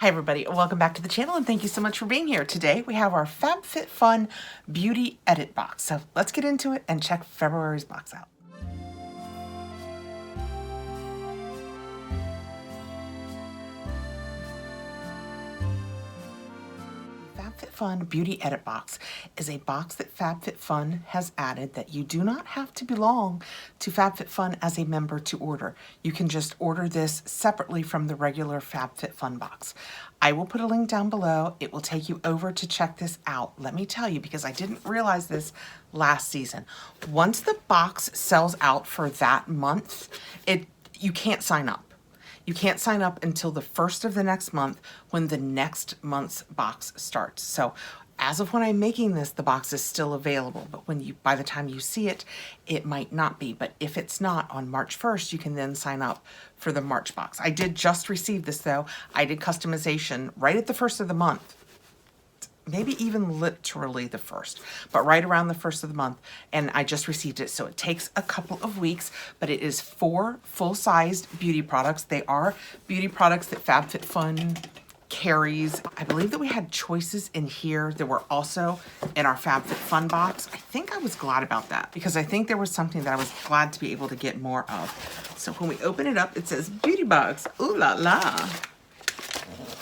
Hi everybody, welcome back to the channel and thank you so much for being here. Today we have our Fabfitfun Beauty Edit box. So let's get into it and check February's box out. Fabfitfun Beauty Edit Box is a box that Fabfitfun has added that you do not have to belong to Fabfitfun as a member to order. You can just order this separately from the regular Fabfitfun box. I will put a link down below. It will take you over to check this out. Let me tell you, because I didn't realize this last season. Once the box sells out for that month, you can't sign up. You can't sign up until the first of the next month when the next month's box starts. So as of when I'm making this, the box is still available, but by the time you see it, it might not be. But if it's not on March 1st, you can then sign up for the March box. I did just receive this though. I did customization right at the first of the month. Maybe even literally the first, but right around the first of the month, and I just received it. So it takes a couple of weeks, but it is 4 full-sized beauty products. They are beauty products that Fabfitfun carries. I believe that we had choices in here that were also in our Fabfitfun box. I think I was glad about that because I think there was something that I was glad to be able to get more of. So when we open it up, it says beauty box, ooh la la,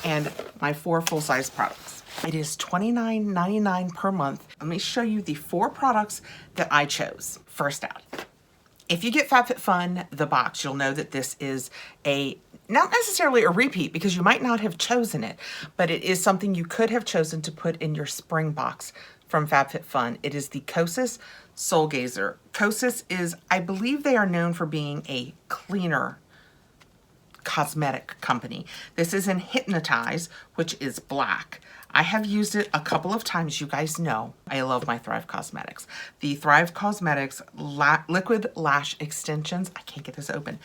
and my 4 full-size products. It is $29.99 per month. Let me show you the 4 products that I chose. First out, if you get Fabfitfun, the box, you'll know that this is not necessarily a repeat because you might not have chosen it, but it is something you could have chosen to put in your spring box from Fabfitfun. It is the Kosas Soul Gazer. Kosas is, I believe they are known for being a cleaner cosmetic company. This is in Hypnotize, which is black. I have used it a couple of times. You guys know I love my Thrive Cosmetics. The Thrive Cosmetics Liquid Lash Extensions, I can't get this open,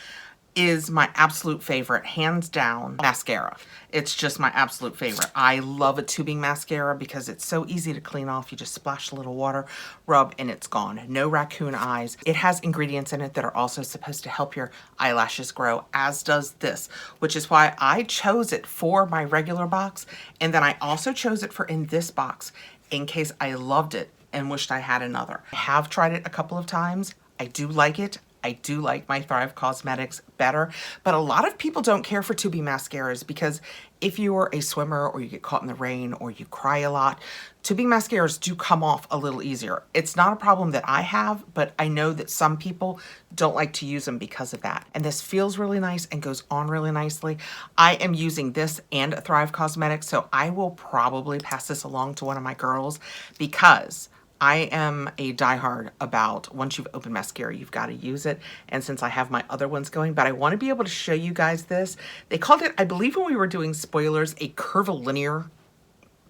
is my absolute favorite, hands down, mascara. It's just my absolute favorite. I love a tubing mascara because it's so easy to clean off. You just splash a little water, rub, and it's gone. No raccoon eyes. It has ingredients in it that are also supposed to help your eyelashes grow, as does this, which is why I chose it for my regular box. And then I also chose it for in this box in case I loved it and wished I had another. I have tried it a couple of times. I do like it. I do like my Thrive Cosmetics better, but a lot of people don't care for tubing mascaras because if you're a swimmer or you get caught in the rain or you cry a lot, tubing mascaras do come off a little easier. It's not a problem that I have, but I know that some people don't like to use them because of that. And this feels really nice and goes on really nicely. I am using this and Thrive Cosmetics, so I will probably pass this along to one of my girls because I am a diehard about once you've opened mascara, you've got to use it. And since I have my other ones going, but I want to be able to show you guys this. They called it, I believe when we were doing spoilers, a curvilinear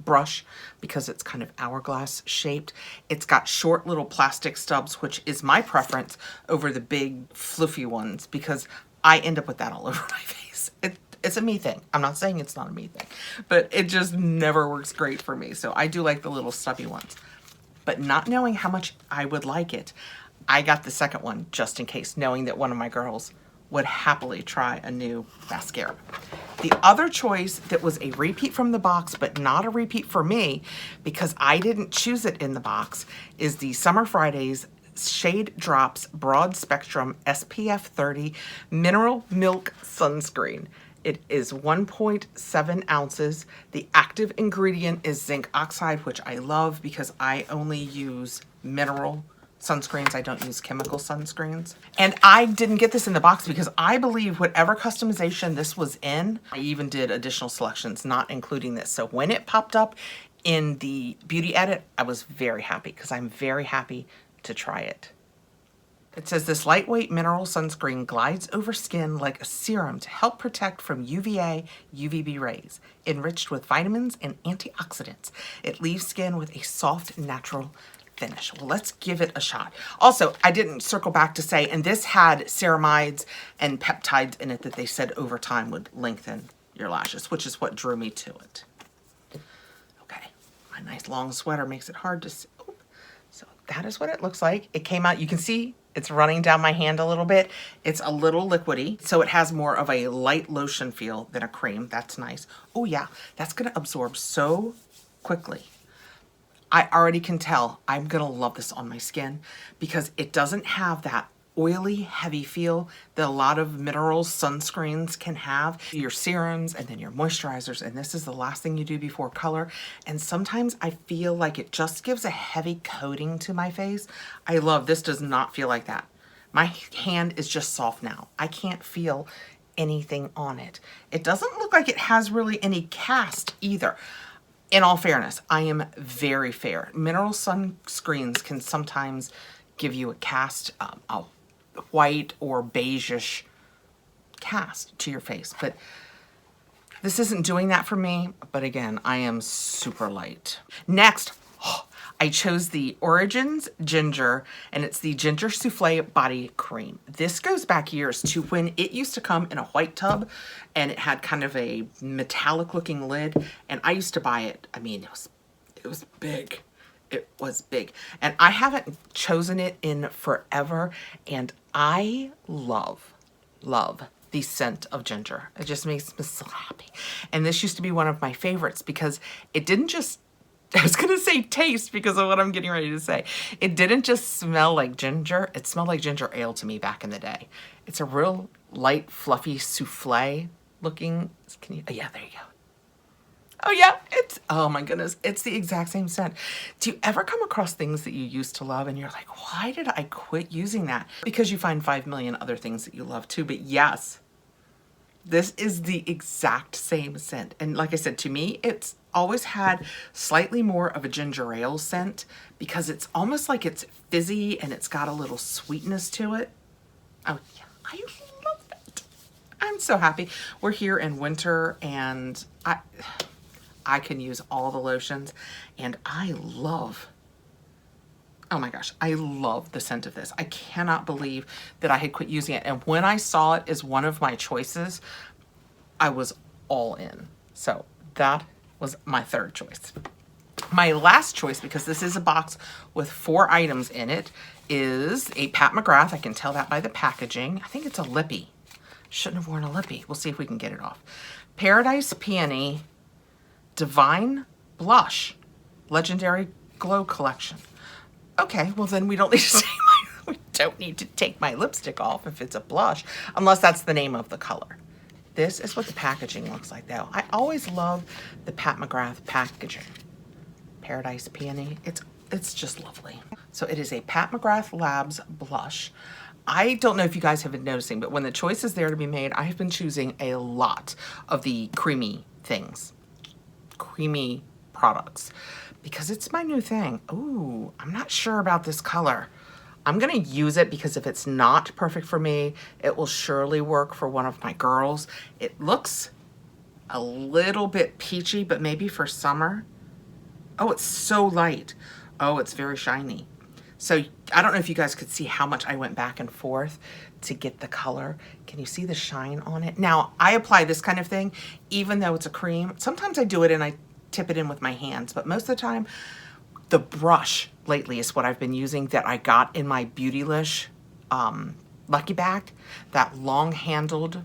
brush because it's kind of hourglass shaped. It's got short little plastic stubs, which is my preference over the big fluffy ones because I end up with that all over my face. It's a me thing. I'm not saying it's not a me thing, but it just never works great for me. So I do like the little stubby ones. But not knowing how much I would like it, I got the second one just in case, knowing that one of my girls would happily try a new mascara. The other choice that was a repeat from the box, but not a repeat for me because I didn't choose it in the box, is the Summer Fridays Shade Drops Broad Spectrum SPF 30 Mineral Milk Sunscreen. It is 1.7 ounces. The active ingredient is zinc oxide, which I love because I only use mineral sunscreens. I don't use chemical sunscreens. And I didn't get this in the box because I believe whatever customization this was in, I even did additional selections, not including this. So when it popped up in the Beauty Edit, I was very happy because I'm very happy to try it. It says this lightweight mineral sunscreen glides over skin like a serum to help protect from UVA, UVB rays. Enriched with vitamins and antioxidants, it leaves skin with a soft, natural finish. Well, let's give it a shot. Also, I didn't circle back to say, and this had ceramides and peptides in it that they said over time would lengthen your lashes, which is what drew me to it. Okay, my nice long sweater makes it hard to see. Oh, so that is what it looks like. It came out, you can see It's running down my hand a little bit. It's a little liquidy, so it has more of a light lotion feel than a cream. That's nice. Oh yeah, that's gonna absorb so quickly. I already can tell I'm gonna love this on my skin because it doesn't have that oily, heavy feel that a lot of minerals sunscreens can have. Your serums and then your moisturizers, and this is the last thing you do before color. And sometimes I feel like it just gives a heavy coating to my face. I love this. Does not feel like that. My hand is just soft now. I can't feel anything on it. It doesn't look like it has really any cast either. In all fairness, I am very fair. Mineral sunscreens can sometimes give you a cast, a white or beigeish cast to your face, but this isn't doing that for me. But again, I am super light. Next, I chose the Origins Ginger, and it's the Ginger Souffle Body Cream. This goes back years to when it used to come in a white tub, and it had kind of a metallic looking lid, and I used to buy it. I mean, it was big. It was big. And I haven't chosen it in forever, and I love the scent of ginger. It just makes me so happy. And this used to be one of my favorites because it didn't just, I was gonna say taste because of what I'm getting ready to say. It didn't just smell like ginger, it smelled like ginger ale to me back in the day. It's a real light, fluffy souffle looking, can you, oh yeah, there you go. Oh yeah, it's, oh my goodness, it's the exact same scent. Do you ever come across things that you used to love and you're like, why did I quit using that? Because you find 5 million other things that you love too, but yes, this is the exact same scent. And like I said, to me, it's always had slightly more of a ginger ale scent because it's almost like it's fizzy and it's got a little sweetness to it. Oh yeah, I love that. I'm so happy. We're here in winter and I can use all the lotions, and I love, oh my gosh, I love the scent of this. I cannot believe that I had quit using it. And when I saw it as one of my choices, I was all in. So that was my third choice. My last choice, because this is a box with 4 items in it, is a Pat McGrath. I can tell that by the packaging. I think it's a lippy. Shouldn't have worn a lippy. We'll see if we can get it off. Paradise Peony Divine Blush Legendary Glow Collection. Okay, well then we don't need to we don't need to take my lipstick off if it's a blush, unless that's the name of the color. This is what the packaging looks like though. I always love the Pat McGrath packaging. Paradise Peony, it's just lovely. So it is a Pat McGrath Labs blush. I don't know if you guys have been noticing, but when the choice is there to be made, I have been choosing a lot of the creamy things. Creamy products because it's my new thing. Ooh, I'm not sure about this color. I'm gonna use it because if it's not perfect for me, it will surely work for one of my girls. It looks a little bit peachy, but maybe for summer. Oh, it's so light. Oh, it's very shiny. So I don't know if you guys could see how much I went back and forth to get the color. Can you see the shine on it? Now, I apply this kind of thing, even though it's a cream. Sometimes I do it and I tip it in with my hands, but most of the time, the brush lately is what I've been using that I got in my Beautylish Lucky Bag, that long-handled.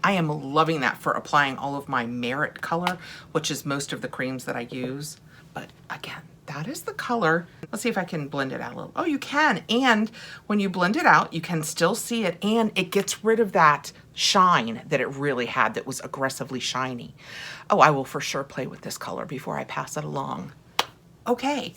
I am loving that for applying all of my Merit color, which is most of the creams that I use. But again, that is the color. Let's see if I can blend it out a little. Oh, you can. And when you blend it out, you can still see it, and it gets rid of that shine that it really had that was aggressively shiny. Oh, I will for sure play with this color before I pass it along. Okay,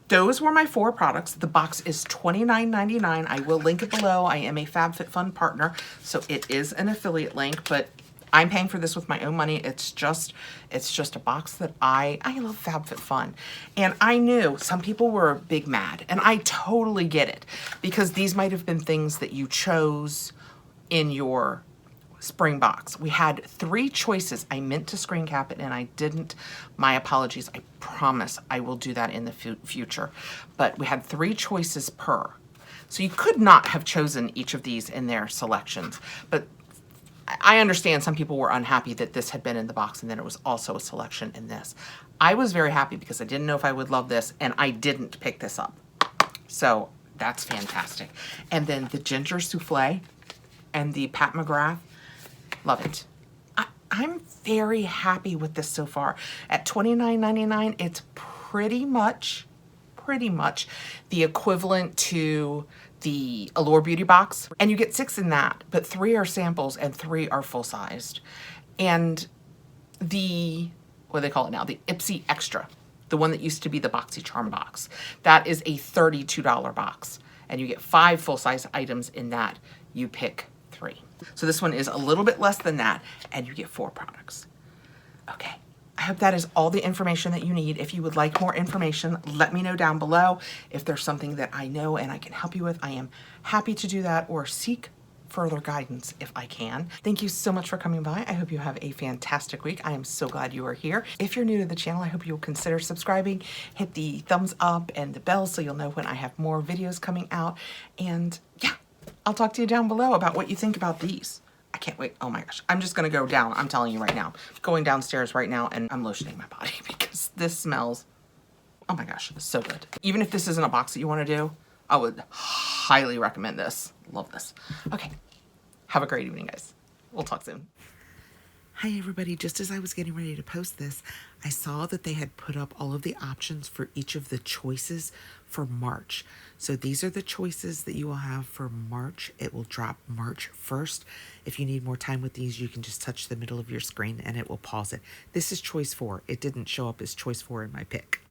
those were my 4 products. The box is $29.99. I will link it below. I am a Fabfitfun partner, so it is an affiliate link, but I'm paying for this with my own money. It's just a box that I love Fabfitfun. And I knew some people were big mad, and I totally get it because these might have been things that you chose in your spring box. We had 3 choices. I meant to screen cap it and I didn't. My apologies. I promise I will do that in the future. But we had 3 choices per. So you could not have chosen each of these in their selections. But I understand some people were unhappy that this had been in the box and then it was also a selection in this. I was very happy because I didn't know if I would love this and I didn't pick this up. So That's fantastic. And then the ginger souffle and the Pat McGrath, love it. I'm very happy with this so far. At $29.99, it's pretty much the equivalent to the Allure Beauty Box. And you get 6 in that, but 3 are samples and 3 are full-sized. And the, what do they call it now? The Ipsy Extra, the one that used to be the BoxyCharm box. That is a $32 box. And you get 5 full-size items in that. You pick 3. So this one is a little bit less than that, and you get 4 products. Okay. I hope that is all the information that you need. If you would like more information, let me know down below. If there's something that I know and I can help you with, I am happy to do that, or seek further guidance if I can. Thank you so much for coming by. I hope you have a fantastic week. I am so glad you are here. If you're new to the channel, I hope you'll consider subscribing, hit the thumbs up and the bell so you'll know when I have more videos coming out. And yeah, I'll talk to you down below about what you think about these. I can't wait. Oh my gosh. I'm just going to go down. I'm telling you right now. I'm going downstairs right now and I'm lotioning my body because this smells, oh my gosh, so good. Even if this isn't a box that you want to do, I would highly recommend this. Love this. Okay. Have a great evening, guys. We'll talk soon. Hi, everybody. Just as I was getting ready to post this, I saw that they had put up all of the options for each of the choices for March. So these are the choices that you will have for March. It will drop March 1st. If you need more time with these, you can just touch the middle of your screen and it will pause it. This is choice 4. It didn't show up as choice 4 in my pick.